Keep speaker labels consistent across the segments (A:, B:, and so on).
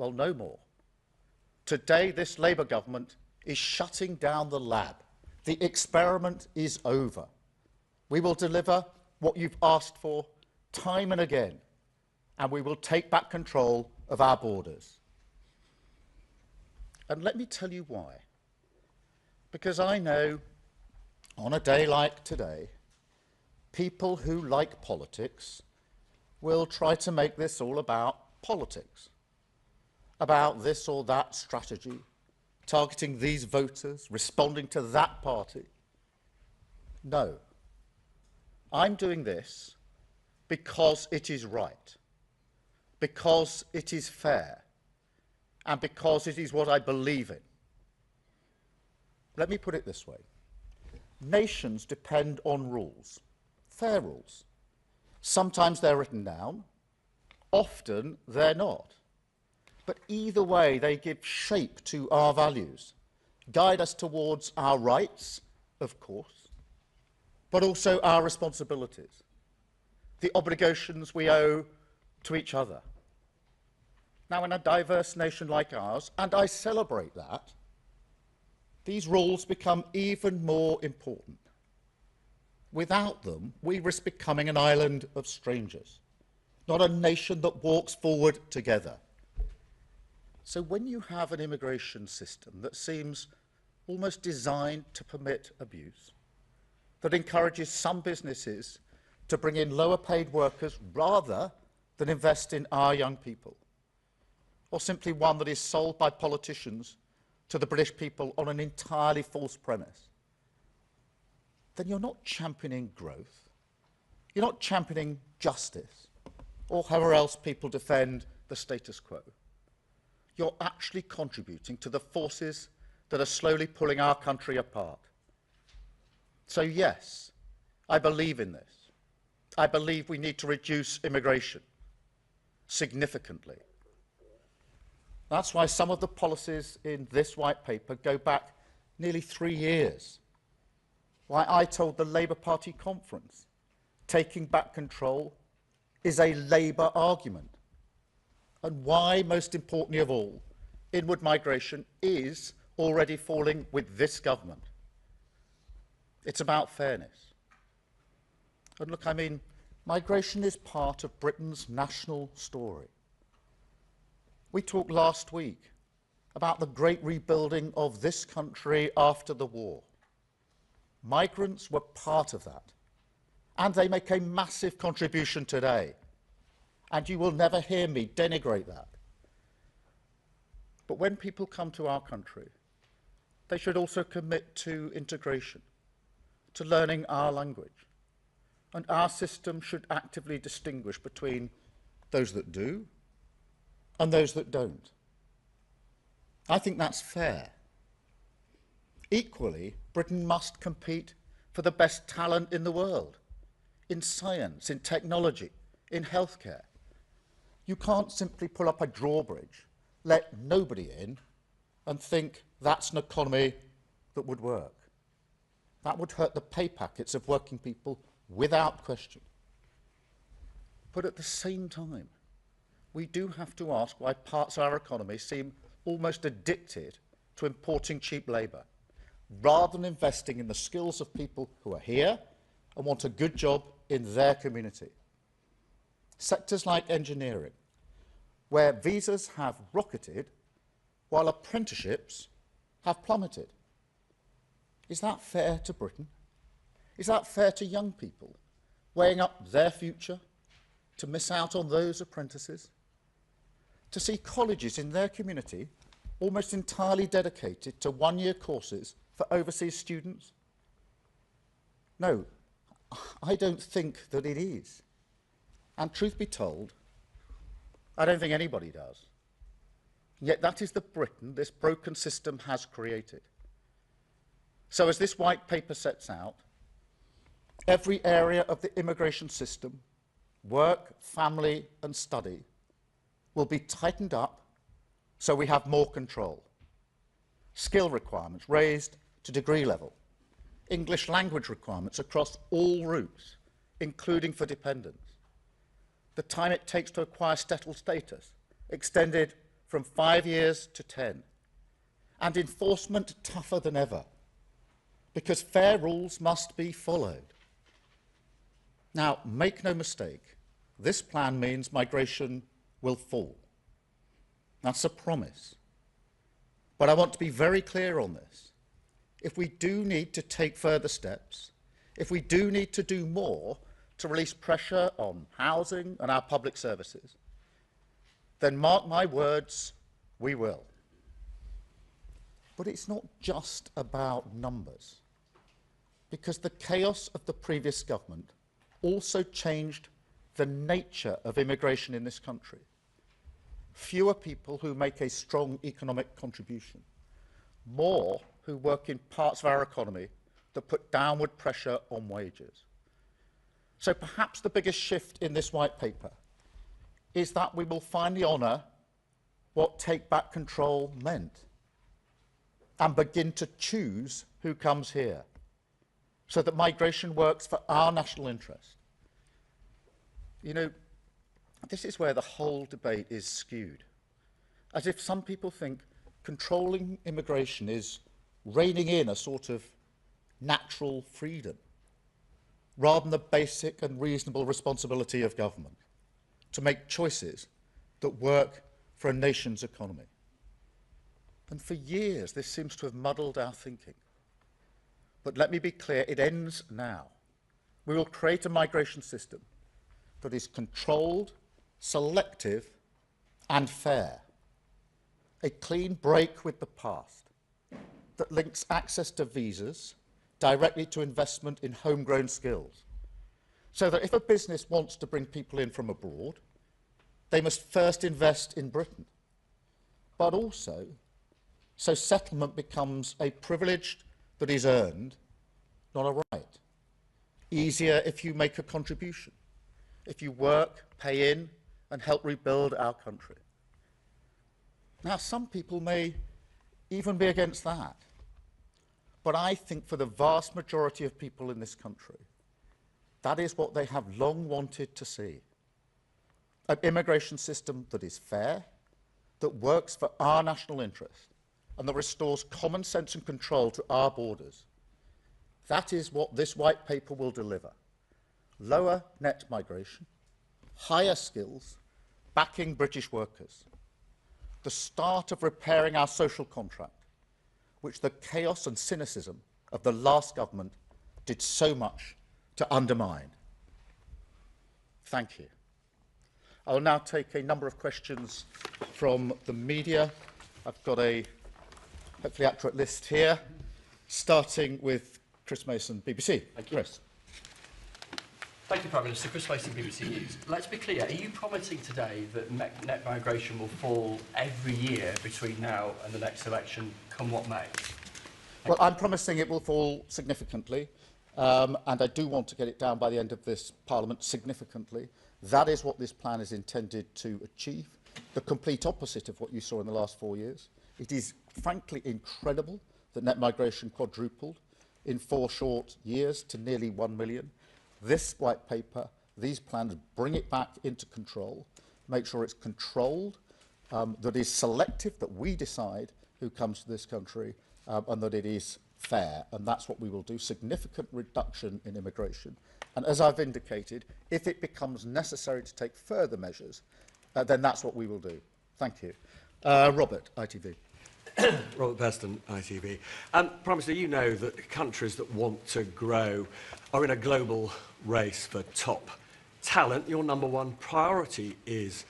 A: Well, no more. Today, this Labour government is shutting down the lab. The experiment is over. We will deliver what you've asked for time and again, and we will take back control of our borders. And let me tell you why. Because I know, on a day like today, people who like politics will try to make this all about politics, about this or that strategy, targeting these voters, responding to that party. No. I'm doing this because it is right, because it is fair, and because it is what I believe in. Let me put it this way. Nations depend on rules, fair rules. Sometimes they're written down, often they're not. But either way, they give shape to our values, guide us towards our rights, of course, but also our responsibilities, the obligations we owe to each other. Now, in a diverse nation like ours, and I celebrate that, these rules become even more important. Without them, we risk becoming an island of strangers, not a nation that walks forward together. So when you have an immigration system that seems almost designed to permit abuse, that encourages some businesses to bring in lower paid workers rather than invest in our young people, or simply one that is sold by politicians to the British people on an entirely false premise, then you're not championing growth, you're not championing justice, or however else people defend the status quo. You're actually contributing to the forces that are slowly pulling our country apart. So yes, I believe in this. I believe we need to reduce immigration significantly. That's why some of the policies in this white paper go back nearly 3 years. Why I told the Labour Party conference, taking back control is a Labour argument. And why, most importantly of all, inward migration is already falling with this government. It's about fairness. And look, I mean, migration is part of Britain's national story. We talked last week about the great rebuilding of this country after the war. Migrants were part of that, and they make a massive contribution today. And you will never hear me denigrate that. But when people come to our country, they should also commit to integration, to learning our language. And our system should actively distinguish between those that do and those that don't. I think that's fair. Equally, Britain must compete for the best talent in the world, in science, in technology, in healthcare. You can't simply pull up a drawbridge, let nobody in, and think that's an economy that would work. That would hurt the pay packets of working people without question. But at the same time, we do have to ask why parts of our economy seem almost addicted to importing cheap labour, rather than investing in the skills of people who are here and want a good job in their community. Sectors like engineering, where visas have rocketed while apprenticeships have plummeted. Is that fair to Britain? Is that fair to young people, weighing up their future to miss out on those apprentices? To see colleges in their community almost entirely dedicated to one-year courses for overseas students? No, I don't think that it is. And truth be told, I don't think anybody does. Yet that is the Britain this broken system has created. So as this white paper sets out, every area of the immigration system, work, family and study, will be tightened up so we have more control. Skill requirements raised to degree level. English language requirements across all routes, including for dependents. The time it takes to acquire settled status extended from 5 years to 10, and enforcement tougher than ever, because fair rules must be followed. Now, make no mistake, this plan means migration will fall. That's a promise. But I want to be very clear on this. If we do need to take further steps, if we do need to do more to release pressure on housing and our public services, then mark my words, we will. But it's not just about numbers, because the chaos of the previous government also changed the nature of immigration in this country. Fewer people who make a strong economic contribution, more who work in parts of our economy that put downward pressure on wages. So perhaps the biggest shift in this white paper is that we will finally honour what take back control meant and begin to choose who comes here, so that migration works for our national interest. You know, this is where the whole debate is skewed, as if some people think controlling immigration is reining in a sort of natural freedom, rather than the basic and reasonable responsibility of government to make choices that work for a nation's economy. And for years, this seems to have muddled our thinking. But let me be clear, it ends now. We will create a migration system that is controlled, selective, and fair. A clean break with the past that links access to visas directly to investment in homegrown skills, so that if a business wants to bring people in from abroad, they must first invest in Britain, but also so settlement becomes a privilege that is earned, not a right. Easier if you make a contribution, if you work, pay in, and help rebuild our country. Now, some people may even be against that, but I think for the vast majority of people in this country, that is what they have long wanted to see. An immigration system that is fair, that works for our national interest, and that restores common sense and control to our borders. That is what this white paper will deliver. Lower net migration, higher skills, backing British workers. The start of repairing our social contract, which the chaos and cynicism of the last government did so much to undermine. Thank you. I will now take a number of questions from the media. I've got a hopefully accurate list here, starting with Chris Mason, BBC.
B: Thank you.
A: Chris.
B: Thank you, Prime Minister. Chris Mason, BBC News. Let's be clear, are you promising today that net migration will fall every year between now and the next election, come what may?
A: Well, I'm promising it will fall significantly, and I do want to get it down by the end of this Parliament significantly. That is what this plan is intended to achieve, the complete opposite of what you saw in the last 4 years. It is frankly incredible that net migration quadrupled in 4 short years to nearly 1 million. This white paper, these plans bring it back into control, make sure it's controlled, that is selective, that we decide who comes to this country, and that it is fair. And that's what we will do, significant reduction in immigration. And as I've indicated, if it becomes necessary to take further measures, then that's what we will do. Thank you. Robert, ITV.
C: Robert Beston, ITV. Prime Minister, you know that countries that want to grow are in a global race for top talent. Your number one priority is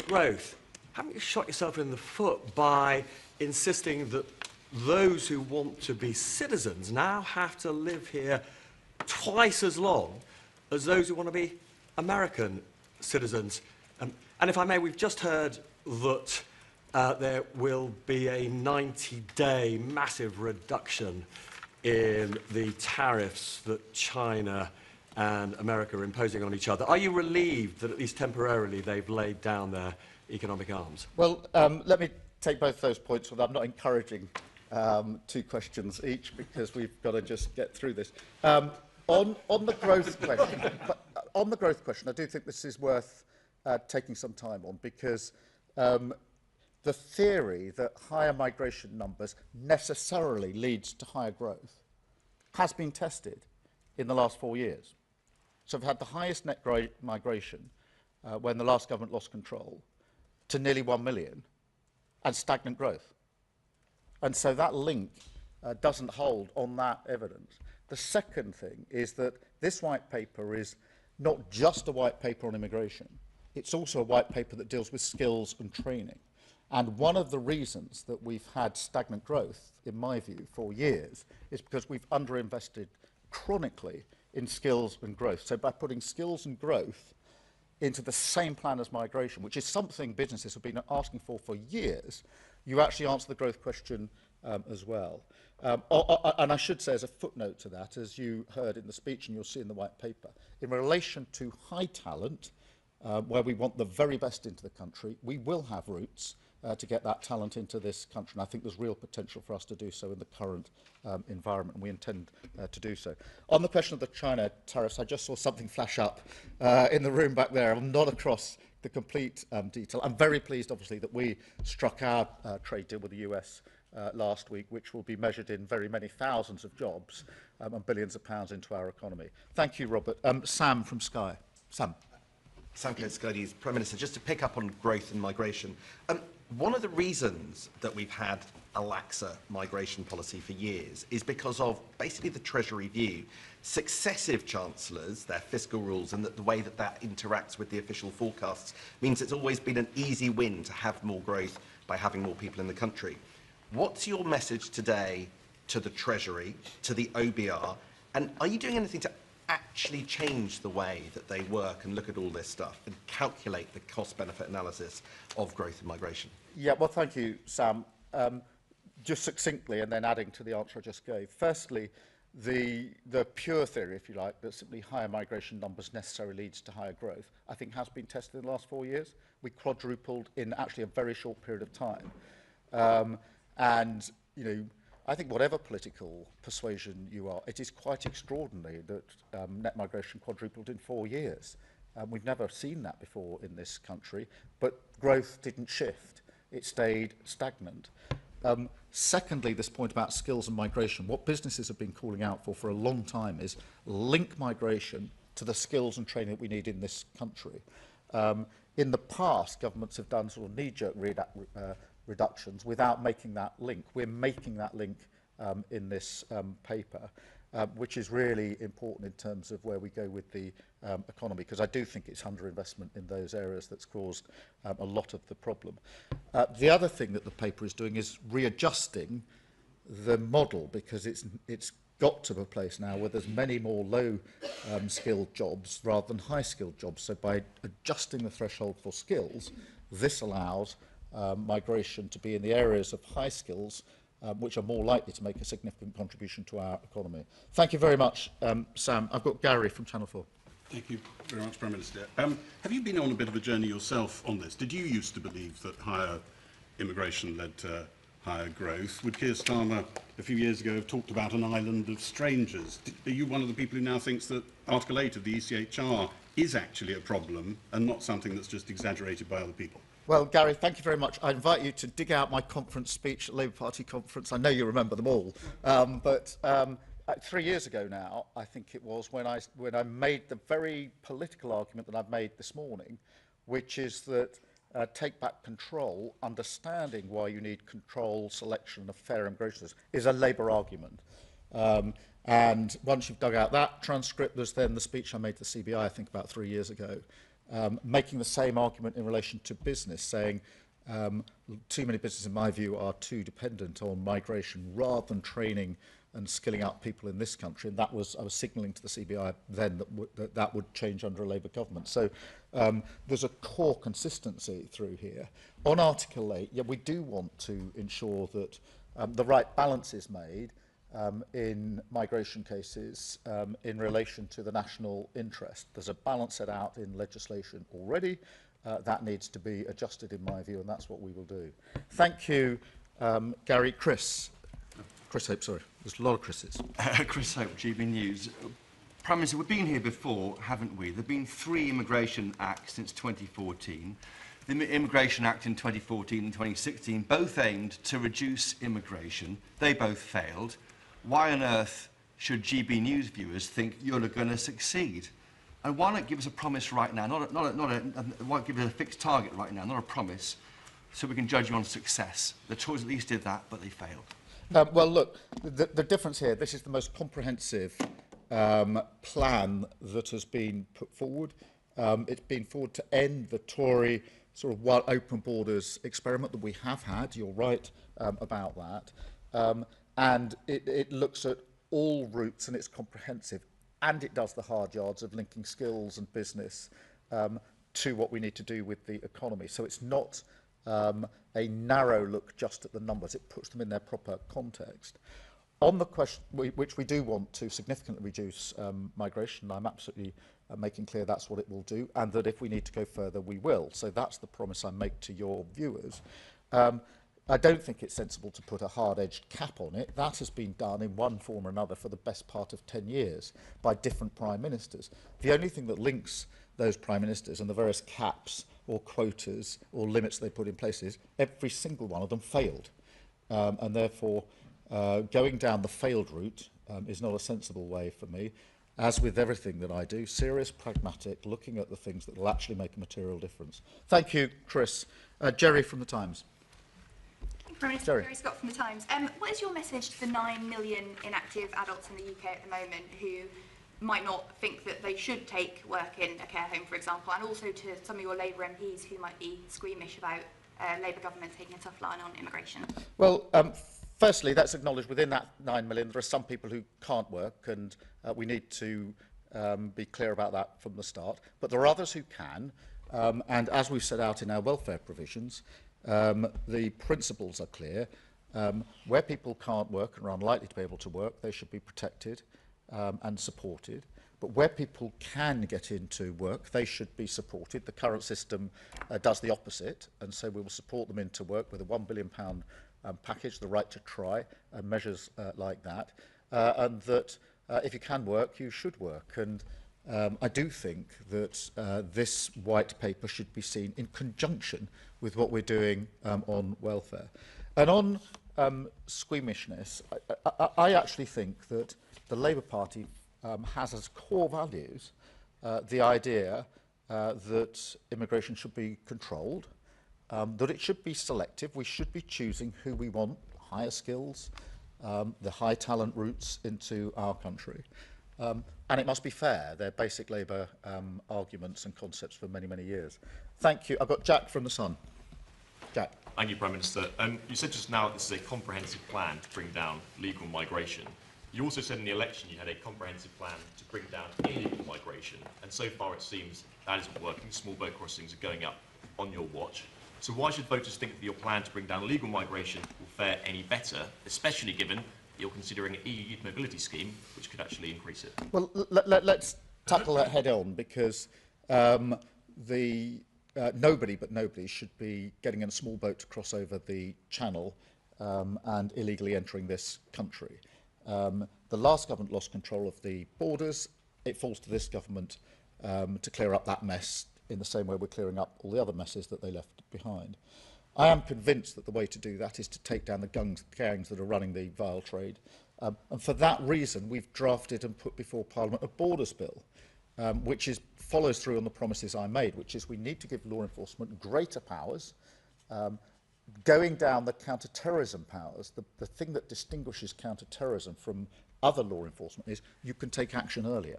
C: growth. Haven't you shot yourself in the foot by insisting that those who want to be citizens now have to live here twice as long as those who want to be American citizens? And if I may, we've just heard that there will be a 90-day massive reduction in the tariffs that China and America are imposing on each other. Are you relieved that at least temporarily they've laid down their economic arms?
A: Well, let me take both those points, although I'm not encouraging 2 questions each, because we've got to just get through this. On the growth question, I do think this is worth taking some time on, because the theory that higher migration numbers necessarily leads to higher growth has been tested in the last 4 years. So we've had the highest net migration when the last government lost control to nearly 1 million and stagnant growth. And so that link doesn't hold on that evidence. The second thing is that this white paper is not just a white paper on immigration, it's also a white paper that deals with skills and training. And one of the reasons that we've had stagnant growth, in my view, for years, is because we've underinvested chronically in skills and growth. So by putting skills and growth into the same plan as migration, which is something businesses have been asking for years, you actually answer the growth question as well. And I should say, as a footnote to that, as you heard in the speech and you'll see in the white paper, in relation to high talent, where we want the very best into the country, we will have routes to get that talent into this country. And I think there's real potential for us to do so in the current environment, and we intend to do so. On the question of the China tariffs, I just saw something flash up in the room back there. I'm not across the complete detail. I'm very pleased, obviously, that we struck our trade deal with the US last week, which will be measured in very many thousands of jobs and billions of pounds into our economy. Thank you, Robert. Sam from Sky. Sam.
D: Sam Sky, Prime Minister, just to pick up on growth and migration. One of the reasons that we've had a laxer migration policy for years is because of basically the Treasury view. Successive chancellors, their fiscal rules, and the way that that interacts with the official forecasts means it's always been an easy win to have more growth by having more people in the country. What's your message today to the Treasury, to the OBR, and are you doing anything to actually change the way that they work and look at all this stuff and calculate the cost-benefit analysis of growth and migration?
A: Yeah, well, thank you, Sam. Just succinctly, and then adding to the answer I just gave. Firstly, the pure theory, if you like, that simply higher migration numbers necessarily leads to higher growth, I think has been tested in the last 4 years. We quadrupled in actually a very short period of time. And, you know, I think whatever political persuasion you are, it is quite extraordinary that net migration quadrupled in 4 years. We've never seen that before in this country, but growth didn't shift. It stayed stagnant. Secondly, this point about skills and migration, what businesses have been calling out for a long time is link migration to the skills and training that we need in this country. In the past, governments have done sort of knee-jerk reductions without making that link. We're making that link in this paper, which is really important in terms of where we go with the economy, because I do think it's underinvestment in those areas that's caused a lot of the problem. The other thing that the paper is doing is readjusting the model, because it's got to a place now where there's many more low skilled jobs rather than high skilled jobs. So by adjusting the threshold for skills, this allows migration to be in the areas of high skills, which are more likely to make a significant contribution to our economy. Thank you very much, Sam. I've got Gary from Channel 4.
E: Thank you very much, Prime Minister. Have you been on a bit of a journey yourself on this? Did you used to believe that higher immigration led to higher growth? Would Keir Starmer a few years ago have talked about an island of strangers? Are you one of the people who now thinks that Article 8 of the ECHR is actually a problem and not something that's just exaggerated by other people?
A: Well, Gary, thank you very much. I invite you to dig out my conference speech at Labour Party conference. I know you remember them all. But 3 years ago now, I think it was, when I made the very political argument that I've made this morning, which is that take back control, understanding why you need control, selection of fair immigration is a Labour argument. And once you've dug out that transcript, there's then the speech I made to the CBI, I think about 3 years ago, making the same argument in relation to business, saying too many businesses, in my view, are too dependent on migration rather than training and skilling up people in this country. And that was, I was signalling to the CBI then that would change under a Labour government. So there's a core consistency through here. On Article 8, yeah, we do want to ensure that the right balance is made in migration cases in relation to the national interest. There's a balance set out in legislation already. That needs to be adjusted, in my view, and that's what we will do. Thank you, Gary. Chris Hope, sorry. There's a lot of Chris's.
F: Chris Hope, GB News. Prime Minister, we've been here before, haven't we? There have been 3 immigration acts since 2014. the Immigration Act in 2014 and 2016 both aimed to reduce immigration. They both failed. Why on earth should GB News viewers think you're going to succeed? And why not give us a promise right now? Why not give us a fixed target right now, not a promise, so we can judge you on success? The Tories at least did that, but they failed.
A: Well, look, the difference here, this is the most comprehensive plan that has been put forward. It's been forward to end the Tory sort of wild open borders experiment that we have had. You're right about that. And it looks at all routes and it's comprehensive. And it does the hard yards of linking skills and business to what we need to do with the economy. So it's not a narrow look just at the numbers. It puts them in their proper context. On the question, which we do want to significantly reduce migration, I'm absolutely making clear that's what it will do, and that if we need to go further, we will. So that's the promise I make to your viewers. I don't think it's sensible to put a hard-edged cap on it. That has been done in one form or another for the best part of 10 years by different prime ministers. The only thing that links those prime ministers and the various caps or quotas or limits they put in place is every single one of them failed. And therefore, going down the failed route is not a sensible way for me. As with everything that I do, serious, pragmatic, looking at the things that will actually make a material difference. Thank you, Chris. Jerry from The Times.
G: Prime Minister Jerry Scott from The Times. What is your message to the 9 million inactive adults in the UK at the moment who might not think that they should take work in a care home, for example, and also to some of your Labour MPs who might be squeamish about Labour government taking a tough line on immigration?
A: Well, firstly, that's acknowledged within that 9 million there are some people who can't work, and we need to be clear about that from the start. But there are others who can, and as we've set out in our welfare provisions, the principles are clear. Where people can't work and are unlikely to be able to work, they should be protected and supported. But where people can get into work, they should be supported. The current system does the opposite, and so we will support them into work with a £1 billion package, the right to try, and measures like that. And that if you can work, you should work. And I do think that this white paper should be seen in conjunction with what we're doing on welfare. And on squeamishness, I actually think that the Labour Party has as core values the idea that immigration should be controlled, that it should be selective. We should be choosing who we want, higher skills, the high talent routes into our country. And it must be fair. They're basic Labour arguments and concepts for many, many years. Thank you. I've got Jack from The Sun. Jack.
H: Thank you, Prime Minister. You said just now this is a comprehensive plan to bring down legal migration. You also said in the election you had a comprehensive plan to bring down illegal migration. And so far it seems that isn't working. Small boat crossings are going up on your watch. So why should voters think that your plan to bring down illegal migration will fare any better, especially given you're considering an EU youth mobility scheme, which could actually increase it?
A: Well, let's tackle that head on, because nobody but nobody should be getting in a small boat to cross over the channel and illegally entering this country. The last government lost control of the borders. It falls to this government to clear up that mess in the same way we're clearing up all the other messes that they left behind. I am convinced that the way to do that is to take down the gangs that are running the vile trade. And for that reason, we've drafted and put before Parliament a borders bill, which follows through on the promises I made, which is we need to give law enforcement greater powers, going down the counter-terrorism powers. The thing that distinguishes counter-terrorism from other law enforcement is you can take action earlier.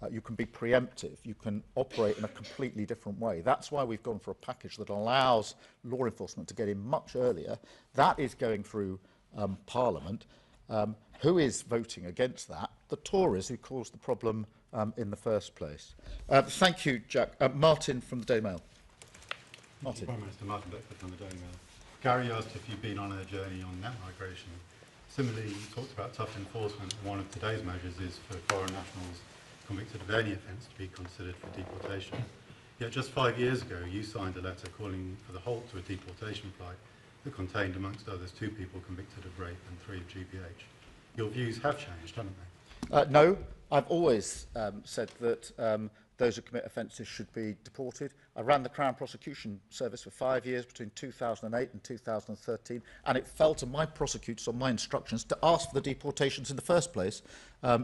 A: You can be preemptive. You can operate in a completely different way. That's why we've gone for a package that allows law enforcement to get in much earlier. That is going through Parliament. Who is voting against that? The Tories, who caused the problem in the first place. Thank you, Jack. Martin from the Daily Mail. Martin.
I: Prime Minister Martin Beckford from the Daily Mail. Gary asked if you've been on a journey on net migration. Similarly, you talked about tough enforcement. One of today's measures is for foreign nationals convicted of any offence to be considered for deportation. Yet just 5 years ago, you signed a letter calling for the halt to a deportation flight that contained, amongst others, 2 people convicted of rape and 3 of GBH. Your views have changed, haven't they?
A: No, I've always said that those who commit offences should be deported. I ran the Crown Prosecution Service for 5 years between 2008 and 2013, and it fell to my prosecutors on my instructions to ask for the deportations in the first place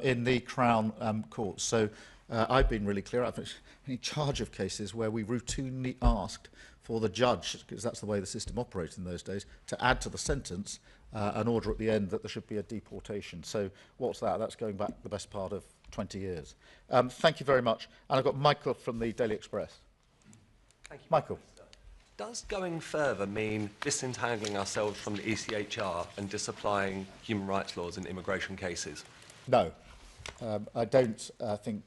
A: in the Crown courts. So I've been really clear. I've been in charge of cases where we routinely asked for the judge, because that's the way the system operated in those days, to add to the sentence an order at the end that there should be a deportation. So what's that? That's going back the best part of 20 years. Thank you very much. And I've got Michael from the Daily Express.
J: Thank you.
A: Michael.
J: Does going further mean disentangling ourselves from the ECHR and disapplying human rights laws in immigration cases?
A: No. I don't think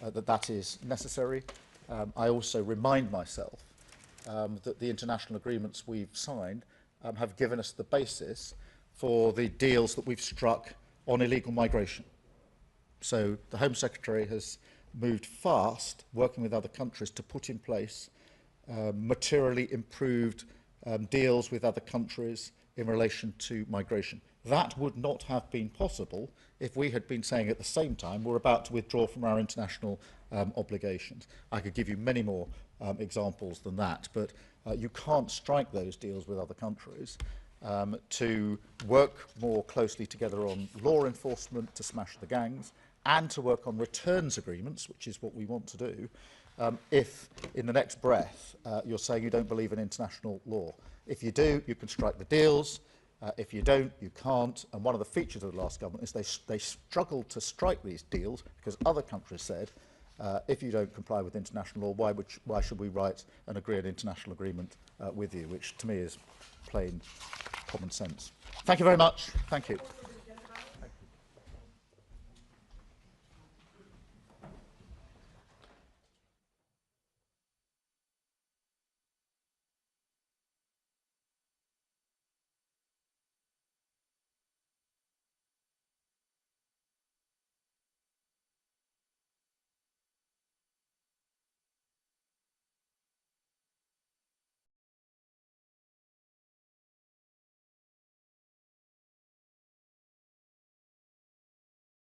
A: that is necessary. I also remind myself that the international agreements we've signed have given us the basis for the deals that we've struck on illegal migration. So the Home Secretary has moved fast, working with other countries, to put in place materially improved deals with other countries in relation to migration. That would not have been possible if we had been saying at the same time we're about to withdraw from our international obligations. I could give you many more examples than that, but you can't strike those deals with other countries to work more closely together on law enforcement to smash the gangs, and to work on returns agreements, which is what we want to do, if in the next breath you're saying you don't believe in international law. If you do, you can strike the deals. If you don't, you can't. And one of the features of the last government is they struggled to strike these deals because other countries said, if you don't comply with international law, why should we write and agree an international agreement with you, which to me is plain common sense. Thank you very much. Thank you.